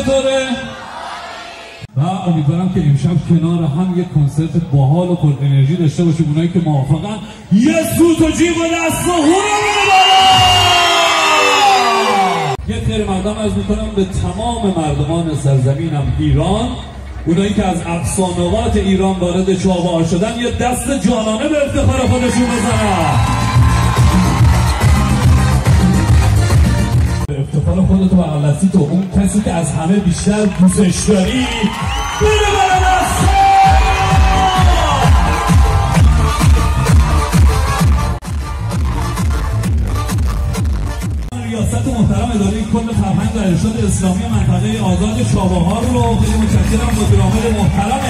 چطوره؟ و امیدوارم که امشب کنار هم یک کنسرت باحال و پر انرژی داشته باشیم. اونایی که موافقن یه سوت و جیب و دست و هورا یک خیر مقدم عرض میکنم به تمام مردمان سرزمینم ایران، اونایی که از افسانه‌ات ایران وارد چابهار شدن یه دست جانانه به افتخار خودشون بزنن. به افتخار خودتو بغل دستی تو اون کسی که از همه بیشتر دوستش داری بره بره دست. ریاست محترم اداره کل فرهنگ و ارشاد اسلامی منطقه آزاد چابهار رو خیلی متشکرم. مدیرعامل محترم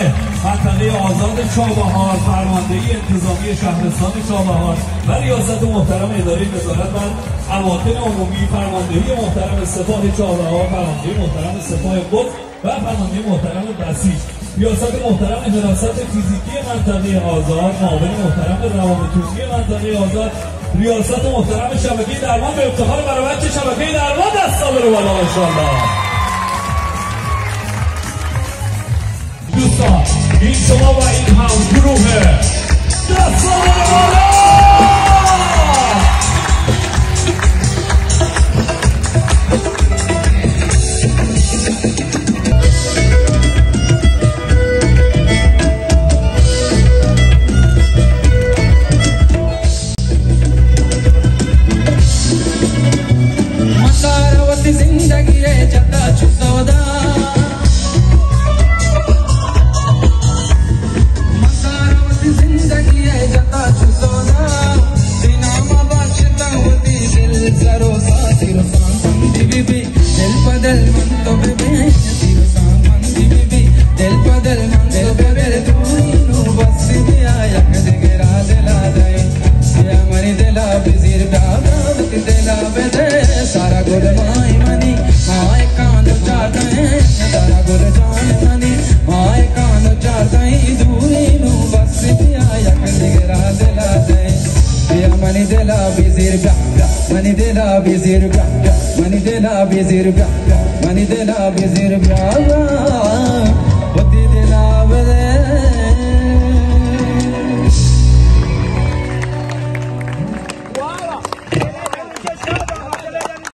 منطقه آزاد چابهار، فرماندهی انتظامی شهرستان چابهار و ریاست محترم اداره نظارت بر اماکن عمومی، فرماندهی محترم سپاه چابهار، فرماندهی محترم سپاه قدس و فرماندهی محترم بسیج، ریاست محترم حراست فیزیکی منطقه آزاد، معاون محترم روابط‌عمومی منطقه آزاد، ریاست محترم شبکه درمان به افتخار برابر شبکه درمان دستا بره بالا انشالله. دوستان این شما و این هم گروه دستا بره بالا. Money de la bezir, money de la bezir,